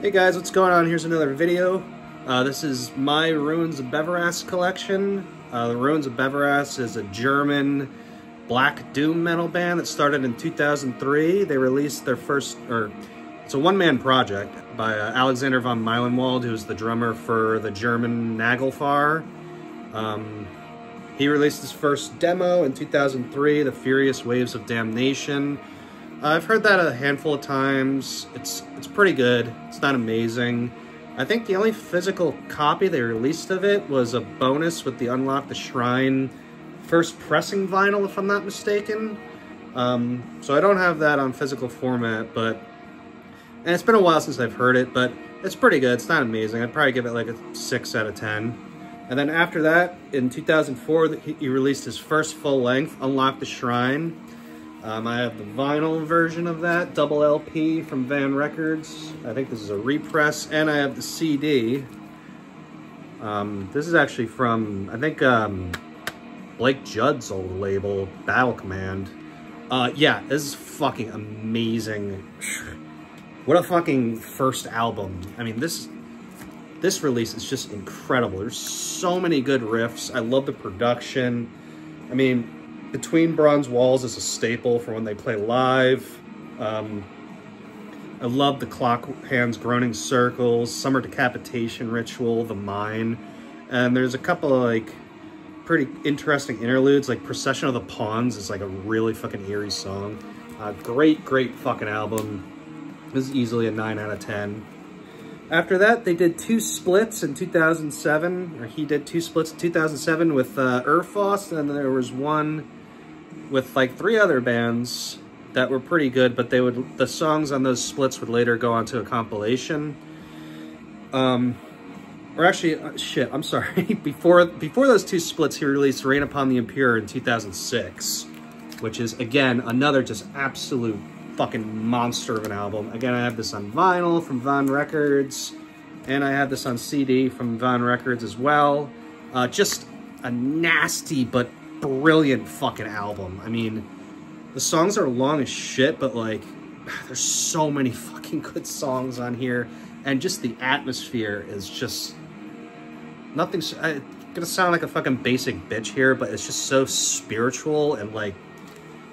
Hey guys, what's going on? Here's another video. This is my Ruins of Beverast collection. The Ruins of Beverast is a German black doom metal band that started in 2003. They released their first, it's a one-man project by Alexander von Meilenwald, who's the drummer for the German Nagelfar. He released his first demo in 2003, The Furious Waves of Damnation. I've heard that a handful of times. It's pretty good. It's not amazing. I think the only physical copy they released of it was a bonus with the Unlock the Shrine first pressing vinyl, if I'm not mistaken. So I don't have that on physical format, and it's been a while since I've heard it, but it's pretty good. It's not amazing. I'd probably give it like a 6 out of 10. And then after that, in 2004, he released his first full-length, Unlock the Shrine. I have the vinyl version of that, double LP from Van Records. I think this is a repress, and I have the CD. This is actually from, I think, Blake Judd's old label, Battle Command. Yeah, this is fucking amazing. What a fucking first album. I mean, this release is just incredible. There's so many good riffs. I love the production. I mean, Between Bronze Walls is a staple for when they play live. I love the Clock Hands Groaning Circles, Summer Decapitation Ritual, The Mine. And there's a couple of like pretty interesting interludes, like Procession of the Pawns is like a really fucking eerie song. Great fucking album. This is easily a 9 out of 10. After that, they did 2 splits in 2007, or he did 2 splits in 2007 with Urfoss, and then there was one with like 3 other bands that were pretty good, but the songs on those splits would later go onto a compilation. Or actually, shit, I'm sorry. Before those 2 splits, he released Rain Upon the Impure in 2006, which is, again, another just absolute fucking monster of an album. Again, I have this on vinyl from Van Records, and I have this on CD from Van Records as well. Just a nasty but brilliant fucking album. I mean, the songs are long as shit, but like, there's so many fucking good songs on here, and just the atmosphere is just nothing. I'm gonna sound like a fucking basic bitch here, but it's just so spiritual and like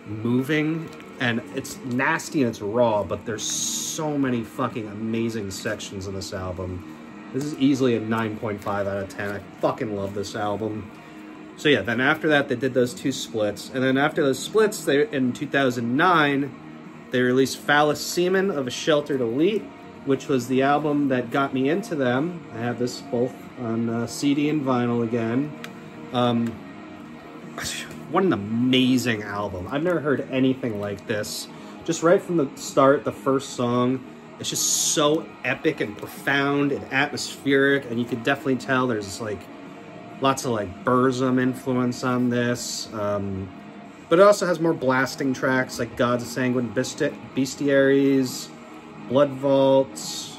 moving, and it's nasty and it's raw, but there's so many fucking amazing sections in this album. This is easily a 9.5 out of 10. I fucking love this album. So yeah, then after that, they did those 2 splits. And then after those splits, in 2009, they released Phallus Semen of a Sheltered Elite, which was the album that got me into them. I have this both on CD and vinyl again. What an amazing album. I've never heard anything like this. Just right from the start, the first song, it's just so epic and profound and atmospheric, and you could definitely tell there's like lots of like Burzum influence on this. But it also has more blasting tracks like Gods of Sanguine Bestiaries, Blood Vaults,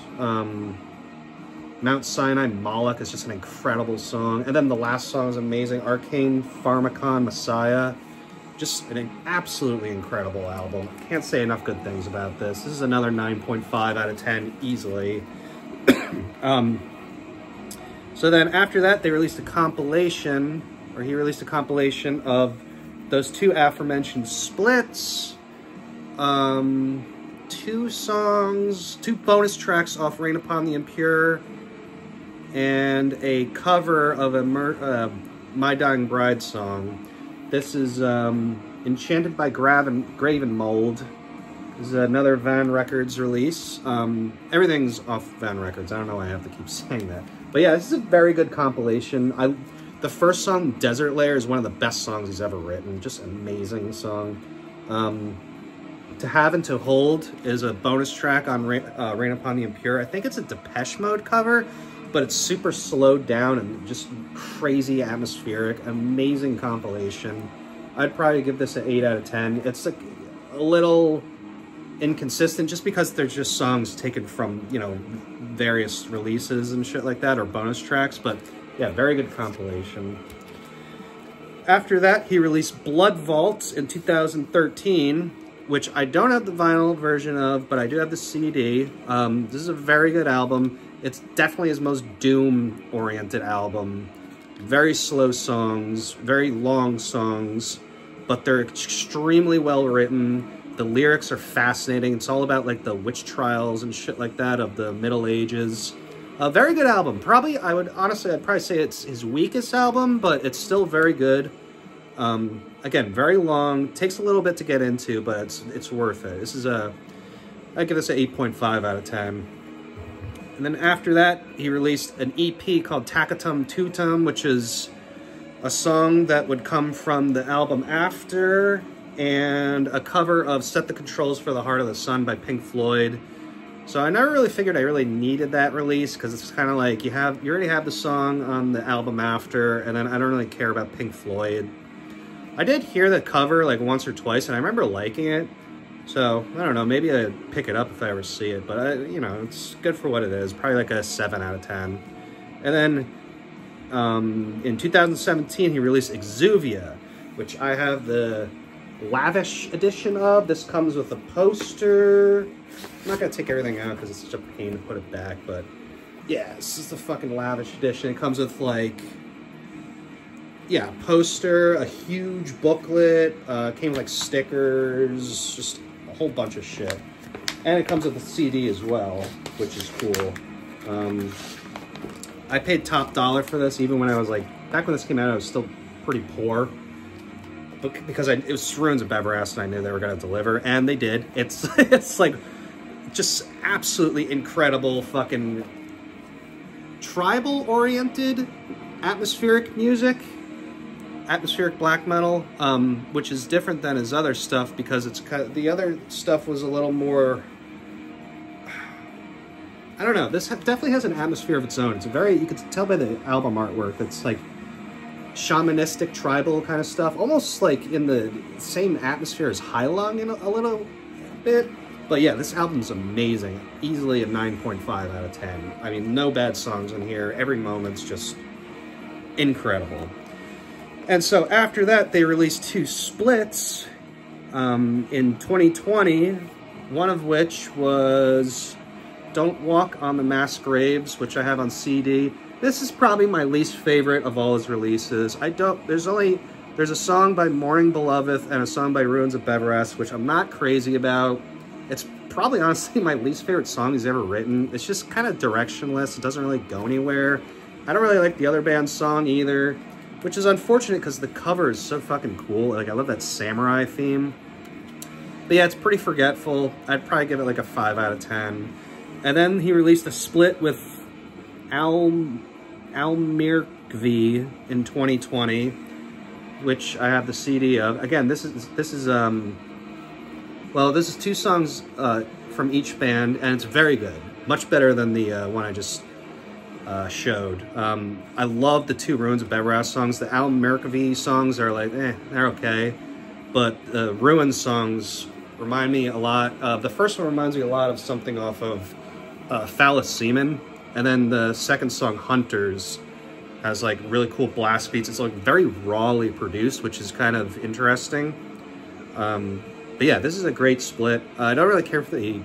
Mount Sinai Moloch is just an incredible song. And then the last song is amazing, Arcane Pharmacon Messiah. Just an absolutely incredible album. Can't say enough good things about this. This is another 9.5 out of 10 easily. So then after that, they released a compilation, or he released a compilation of those 2 aforementioned splits. 2 songs, 2 bonus tracks off Rain Upon the Impure, and a cover of a My Dying Bride song. This is Enchanted by Graven Mold. This is another Van Records release. Everything's off Van Records. I don't know why I have to keep saying that. But yeah, this is a very good compilation. The first song, Desert Lair, is one of the best songs he's ever written. Just an amazing song. To Have and To Hold is a bonus track on Rain Upon the Impure. I think it's a Depeche Mode cover, but it's super slowed down and just crazy atmospheric. Amazing compilation. I'd probably give this an 8 out of 10. It's like a little inconsistent just because they're just songs taken from, you know, various releases and shit like that, or bonus tracks, but yeah, very good compilation. After that, he released Blood Vaults in 2013, which I don't have the vinyl version of, but I do have the CD. This is a very good album. It's definitely his most doom-oriented album. Very slow songs, very long songs, but they're extremely well written. The lyrics are fascinating. It's all about like the witch trials and shit like that of the Middle Ages. A very good album. Probably, I'd probably say it's his weakest album, but it's still very good. Again, very long. Takes a little bit to get into, but it's worth it. This is I'd give this an 8.5 out of 10. And then after that, he released an EP called Takatum Tutum, which is a song that would come from the album after, and a cover of Set the Controls for the Heart of the Sun by Pink Floyd. So I never really figured I really needed that release, because it's kind of like you already have the song on the album after, and then I don't really care about Pink Floyd. I did hear the cover like once or twice, and I remember liking it. So, I don't know, maybe I'd pick it up if I ever see it, but you know, it's good for what it is. Probably like a 7 out of 10. And then, in 2017, he released Exuvia, which I have the lavish edition of. This comes with a poster. I'm not gonna take everything out because it's such a pain to put it back, but yeah, this is the fucking lavish edition. It comes with like, yeah, a poster, a huge booklet, came with like stickers, just a whole bunch of shit. And it comes with a CD as well, which is cool. I paid top dollar for this, even when I was like, back when this came out, I was still pretty poor. But because it was Ruins of Beverast, and I knew they were gonna deliver, and they did. It's like, just absolutely incredible fucking tribal-oriented atmospheric music. Atmospheric black metal, which is different than his other stuff, because it's kind of, the other stuff was a little more, I don't know, this definitely has an atmosphere of its own. It's you can tell by the album artwork, it's like shamanistic tribal kind of stuff, almost like in the same atmosphere as Heilung in a little bit. But yeah, this album's amazing. Easily a 9.5 out of 10. I mean, no bad songs in here. Every moment's just incredible. And so after that, they released 2 splits in 2020, one of which was Don't Walk on the Mass Graves, which I have on CD. This is probably my least favorite of all his releases. There's a song by Mourning Beloved and a song by Ruins of Beverast, which I'm not crazy about. It's probably honestly my least favorite song he's ever written. It's just kind of directionless. It doesn't really go anywhere. I don't really like the other band's song either, which is unfortunate because the cover is so fucking cool. Like, I love that samurai theme. But yeah, it's pretty forgetful. I'd probably give it like a 5 out of 10. And then he released a split with Almirkvi in 2020, which I have the CD of. Again, this is 2 songs from each band, and it's very good. Much better than the one I just showed. I love the 2 Ruins of Beverast songs. The Almirkvi songs are like, they're okay. But the Ruins songs remind me a lot of, the first one reminds me a lot of something off of Phallus Semen. And then the second song, Hunters, has like really cool blast beats. It's like very rawly produced, which is kind of interesting. But yeah, this is a great split. I don't really care for the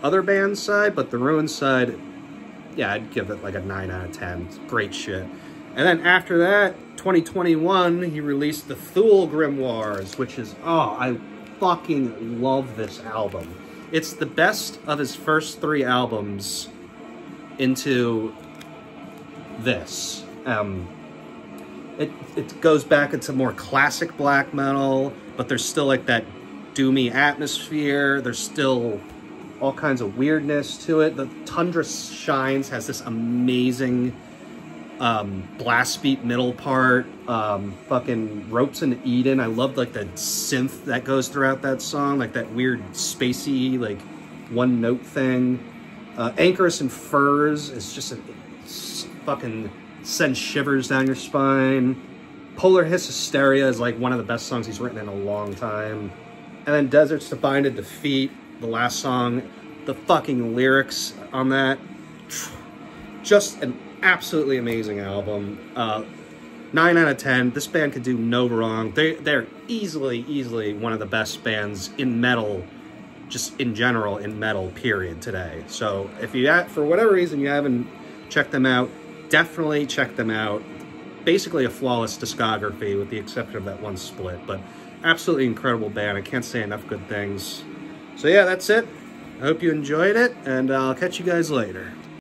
other band side, but the Ruins side, yeah, I'd give it like a 9 out of 10. It's great shit. And then after that, 2021, he released the Thule Grimoires, which is, oh, I fucking love this album. It's the best of his first 3 albums into this. It goes back into more classic black metal, but there's still like that doomy atmosphere. There's still all kinds of weirdness to it. The Tundra Shines has this amazing blast beat middle part. Fucking Ropes in Eden. I love like the synth that goes throughout that song, like that weird spacey like one note thing. Anchorus and Furs is just fucking sends shivers down your spine. Polar Hiss Hysteria is like one of the best songs he's written in a long time. And then Deserts to Bind and Defeat, the last song, the fucking lyrics on that, just an absolutely amazing album. 9 out of 10. This band could do no wrong. They're easily one of the best bands in metal, just in general, in metal, period, today. So if you, for whatever reason, you haven't checked them out, definitely check them out. Basically a flawless discography with the exception of that one split, but absolutely incredible band. I can't say enough good things. So yeah, that's it. I hope you enjoyed it, and I'll catch you guys later.